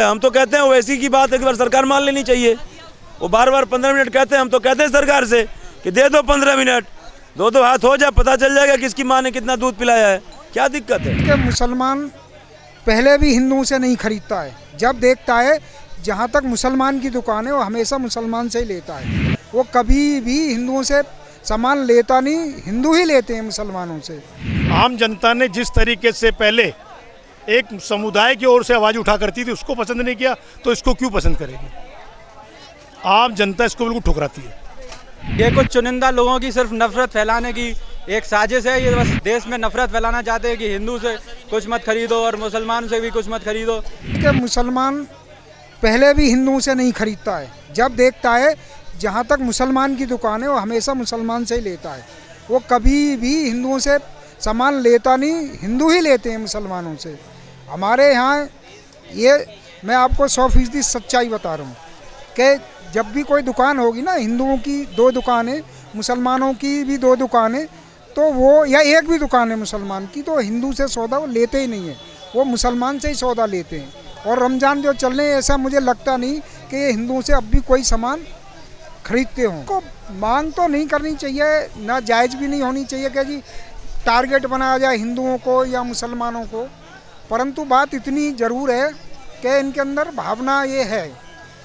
हम तो कहते हैं ओवैसी की बात एक बार सरकार मान लेनी चाहिए। वो बार बार 15 मिनट कहते हैं, हम तो कहते हैं सरकार से कि दे दो 15 मिनट, दो हाथ हो जाए, पता चल जाएगा किसकी माँ ने कितना दूध पिलाया है। क्या दिक्कत है? कि मुसलमान पहले भी हिंदुओं से नहीं खरीदता है, जब देखता है जहाँ तक मुसलमान की दुकान है वो हमेशा मुसलमान से ही लेता है। वो कभी भी हिंदुओं से सामान लेता नहीं, हिंदू ही लेते हैं मुसलमानों से। आम जनता ने जिस तरीके से पहले एक समुदाय की ओर से आवाज़ उठा करती थी, उसको पसंद नहीं किया, तो इसको क्यों पसंद करेगी? आम जनता इसको बिल्कुल ठुकराती है। ये कुछ चुनिंदा लोगों की सिर्फ नफरत फैलाने की एक साजिश है। ये बस देश में नफरत फैलाना चाहते हैं कि हिंदू से कुछ मत खरीदो और मुसलमान से भी कुछ मत खरीदो। कि मुसलमान पहले भी हिंदुओं से नहीं खरीदता है, जब देखता है जहाँ तक मुसलमान की दुकान है वो हमेशा मुसलमान से ही लेता है। वो कभी भी हिंदुओं से सामान लेता नहीं, हिंदू ही लेते हैं मुसलमानों से। हमारे यहाँ ये मैं आपको 100% सच्चाई बता रहा हूँ कि जब भी कोई दुकान होगी ना, हिंदुओं की 2 दुकानें, मुसलमानों की भी 2 दुकानें, तो वो या एक भी दुकान है मुसलमान की, तो हिंदू से सौदा वो लेते ही नहीं है, वो मुसलमान से ही सौदा लेते हैं। और रमज़ान जो चल रहे हैं, ऐसा मुझे लगता नहीं कि ये हिंदुओं से अब भी कोई सामान खरीदते हों। को मांग तो नहीं करनी चाहिए, ना जायज़ भी नहीं होनी चाहिए कि जी टारगेट बनाया जाए हिंदुओं को या मुसलमानों को। परंतु बात इतनी ज़रूर है कि इनके अंदर भावना ये है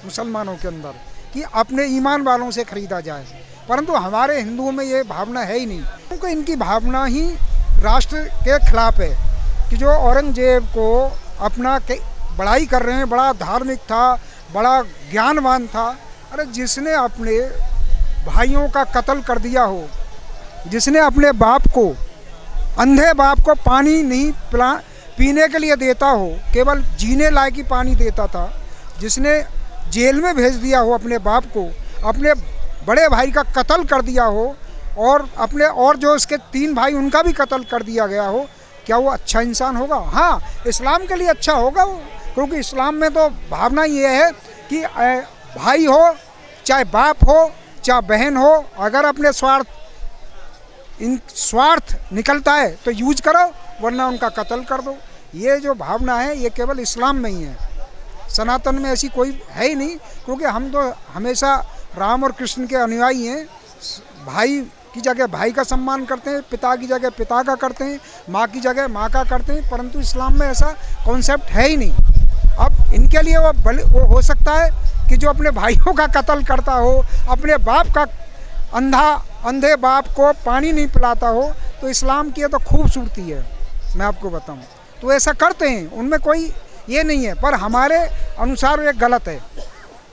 मुसलमानों के अंदर कि अपने ईमान वालों से ख़रीदा जाए, परंतु हमारे हिंदुओं में ये भावना है ही नहीं। क्योंकि इनकी भावना ही राष्ट्र के खिलाफ है कि जो औरंगजेब को अपना बड़ाई कर रहे हैं, बड़ा धार्मिक था, बड़ा ज्ञानवान था। अरे जिसने अपने भाइयों का कत्ल कर दिया हो, जिसने अपने बाप को, अंधे बाप को पानी नहीं पीने के लिए देता हो, केवल जीने लायक ही पानी देता था, जिसने जेल में भेज दिया हो अपने बाप को, अपने बड़े भाई का कत्ल कर दिया हो और जो उसके 3 भाई उनका भी कत्ल कर दिया गया हो, क्या वो अच्छा इंसान होगा? हाँ, इस्लाम के लिए अच्छा होगा वो, क्योंकि इस्लाम में तो भावना ये है कि भाई हो, चाहे बाप हो, चाहे बहन हो, अगर अपने स्वार्थ निकलता है तो यूज करो, वरना उनका कत्ल कर दो। ये जो भावना है ये केवल इस्लाम में ही है, सनातन में ऐसी कोई है ही नहीं। क्योंकि हम तो हमेशा राम और कृष्ण के अनुयायी हैं। भाई की जगह भाई का सम्मान करते हैं, पिता की जगह पिता का करते हैं, माँ की जगह माँ का करते हैं, परंतु इस्लाम में ऐसा कॉन्सेप्ट है ही नहीं। अब इनके लिए वो हो सकता है कि जो अपने भाइयों का कत्ल करता हो, अपने बाप का अंधे बाप को पानी नहीं पिलाता हो, तो इस्लाम की तो खूबसूरती है, मैं आपको बताऊं। तो ऐसा करते हैं, उनमें कोई ये नहीं है, पर हमारे अनुसार ये गलत है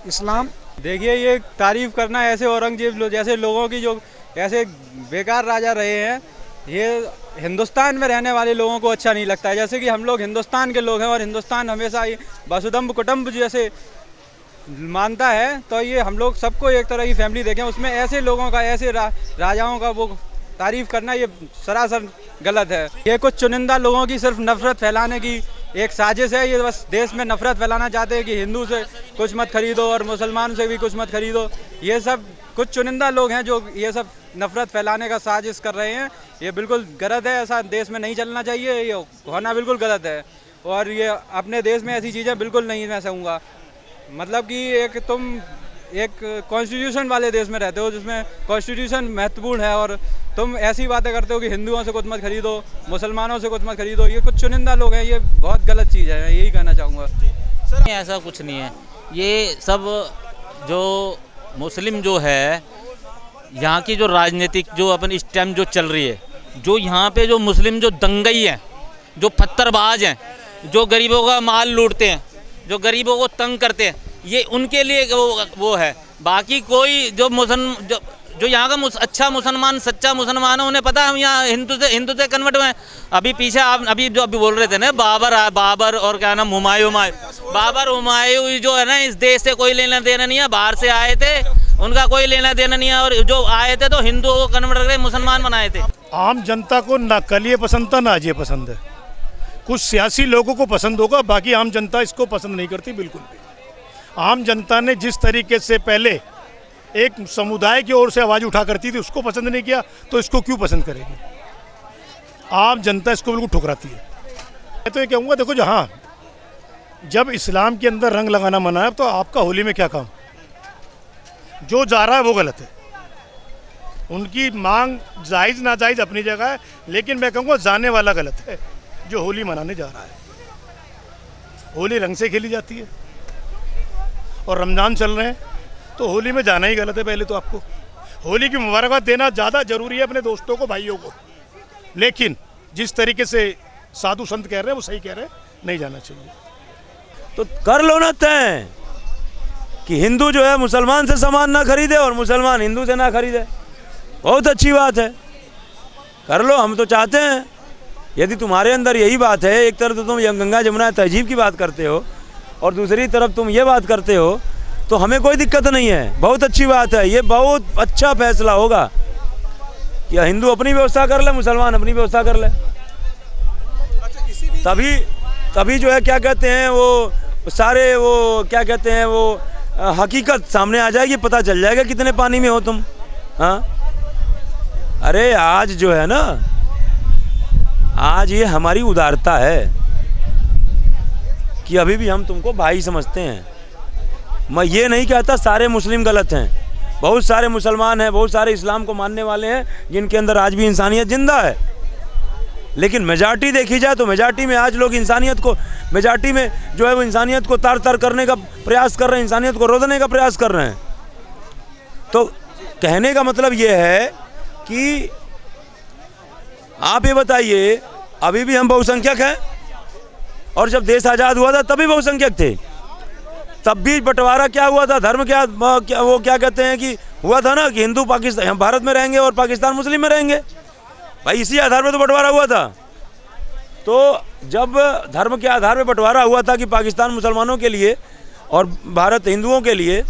इस्लाम। देखिए, ये तारीफ़ करना ऐसे औरंगजेब जैसे लोगों की जो ऐसे बेकार राजा रहे हैं, ये हिंदुस्तान में रहने वाले लोगों को अच्छा नहीं लगता है। जैसे कि हम लोग हिंदुस्तान के लोग हैं और हिंदुस्तान हमेशा ये वसुधैव कुटुंब जैसे मानता है, तो ये हम लोग सबको एक तरह की फैमिली देखें, उसमें ऐसे लोगों का, ऐसे राजाओं का वो तारीफ़ करना ये सरासर गलत है। ये कुछ चुनिंदा लोगों की सिर्फ नफरत फैलाने की एक साजिश है। ये बस देश में नफरत फैलाना चाहते हैं कि हिंदू से कुछ मत खरीदो और मुसलमान से भी कुछ मत खरीदो। ये सब कुछ चुनिंदा लोग हैं जो ये सब नफरत फैलाने का साजिश कर रहे हैं। ये बिल्कुल गलत है, ऐसा देश में नहीं चलना चाहिए, ये होना बिल्कुल गलत है। और ये अपने देश में ऐसी चीज़ें बिल्कुल नहीं मैं सहूँगा। मतलब कि तुम एक कॉन्स्टिट्यूशन वाले देश में रहते हो जिसमें कॉन्स्टिट्यूशन महत्वपूर्ण है, और तुम ऐसी बातें करते हो कि हिंदुओं से कुछ मत खरीदो, मुसलमानों से कुछ मत खरीदो। ये कुछ चुनिंदा लोग हैं, ये बहुत गलत चीज़ है, मैं यही कहना चाहूँगा। सर ऐसा कुछ नहीं है, ये सब जो मुस्लिम जो है, यहाँ की जो राजनीतिक जो अपन इस टाइम जो चल रही है, जो यहाँ पे जो मुस्लिम जो दंगई हैं, जो पत्थरबाज हैं, जो गरीबों का माल लूटते हैं, जो गरीबों को तंग करते हैं, ये उनके लिए वो है। बाकी कोई जो यहाँ का अच्छा मुसलमान, सच्चा मुसलमान है, उन्हें पता है हम यहाँ हिंदू से कन्वर्ट हुए हैं। अभी पीछे आप अभी बोल रहे थे ना, बाबर और क्या नाम, हुमायूं जो है ना, इस देश से कोई लेना देना नहीं है, बाहर से आए थे, उनका कोई लेना देना नहीं है, और जो आए थे तो हिंदुओं को कन्वर्ट करके मुसलमान बनाए थे। आम जनता को ना कल ये पसंद था ना आज ये पसंद है। कुछ सियासी लोगों को पसंद होगा, बाकी आम जनता इसको पसंद नहीं करती बिल्कुल भी। आम जनता ने जिस तरीके से पहले एक समुदाय की ओर से आवाज़ उठा करती थी, उसको पसंद नहीं किया, तो इसको क्यों पसंद करेगी? आम जनता इसको बिल्कुल ठुकराती है। मैं तो ये कहूँगा, देखो जहाँ जब इस्लाम के अंदर रंग लगाना मना है तो आपका होली में क्या काम? जो जा रहा है वो गलत है। उनकी मांग जायज़ नाजायज़ अपनी जगह है, लेकिन मैं कहूँगा जाने वाला गलत है जो होली मनाने जा रहा है। होली रंग से खेली जाती है और रमज़ान चल रहे हैं, तो होली में जाना ही गलत है। पहले तो आपको होली की मुबारकबाद देना ज़्यादा ज़रूरी है अपने दोस्तों को, भाइयों को, लेकिन जिस तरीके से साधु संत कह रहे हैं वो सही कह रहे हैं, नहीं जाना चाहिए। तो कर लो ना तय कि हिंदू जो है मुसलमान से सामान ना खरीदे और मुसलमान हिंदू से ना खरीदे। बहुत अच्छी बात है, कर लो, हम तो चाहते हैं। यदि तुम्हारे अंदर यही बात है, एक तरफ तो तुम गंगा जमुना तहजीब की बात करते हो और दूसरी तरफ तुम ये बात करते हो, तो हमें कोई दिक्कत नहीं है। बहुत अच्छी बात है, ये बहुत अच्छा फैसला होगा कि हिंदू अपनी व्यवस्था कर ले, मुसलमान अपनी व्यवस्था कर ले। तभी जो है क्या कहते हैं वो सारे वो क्या कहते हैं वो हकीकत सामने आ जाएगी, पता चल जाएगा कितने पानी में हो तुम। हाँ, अरे आज जो है ना, आज ये हमारी उदारता है कि अभी भी हम तुमको भाई समझते हैं। मैं ये नहीं कहता सारे मुस्लिम गलत हैं, बहुत सारे मुसलमान हैं, बहुत सारे इस्लाम को मानने वाले हैं जिनके अंदर आज भी इंसानियत जिंदा है। लेकिन मेजॉरिटी देखी जाए तो मेजॉरिटी में आज लोग इंसानियत को, मेजॉरिटी में जो है वो इंसानियत को तार तार करने का प्रयास कर रहे हैं, इंसानियत को रोदने का प्रयास कर रहे हैं। तो कहने का मतलब ये है कि आप ये बताइए, अभी भी हम बहुसंख्यक हैं और जब देश आज़ाद हुआ था तभी बहुसंख्यक थे। तब भी बंटवारा क्या हुआ था, धर्म क्या वो क्या कहते हैं कि हुआ था ना कि हिंदू पाकिस्तान भारत में रहेंगे और पाकिस्तान मुस्लिम में रहेंगे। भाई इसी आधार पर तो बंटवारा हुआ था। तो जब धर्म के आधार पर बंटवारा हुआ था कि पाकिस्तान मुसलमानों के लिए और भारत हिंदुओं के लिए,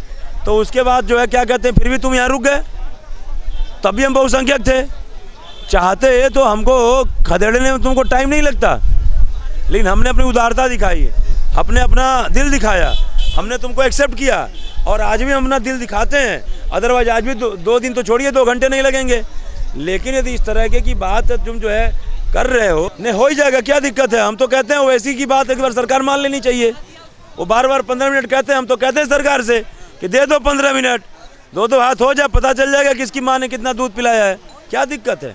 तो उसके बाद जो है क्या कहते हैं फिर भी तुम यहाँ रुक गए। तब भी हम बहुसंख्यक थे, चाहते तो हमको खदेड़ने में तुमको टाइम नहीं लगता, लेकिन हमने अपनी उदारता दिखाई है, हमने अपना दिल दिखाया, हमने तुमको एक्सेप्ट किया और आज भी हम अपना दिल दिखाते हैं। अदरवाइज आज भी दो दिन तो छोड़िए, 2 घंटे नहीं लगेंगे। लेकिन यदि इस तरह की बात तुम जो है कर रहे हो, नहीं हो ही जाएगा, क्या दिक्कत है। हम तो कहते हैं वैसी की बात एक बार सरकार मान लेनी चाहिए। वो बार 15 मिनट कहते हैं, हम तो कहते हैं सरकार से कि दे दो 15 मिनट, 2 हाथ हो जाए, पता चल जाएगा किसकी माँ ने कितना दूध पिलाया है। क्या दिक्कत है।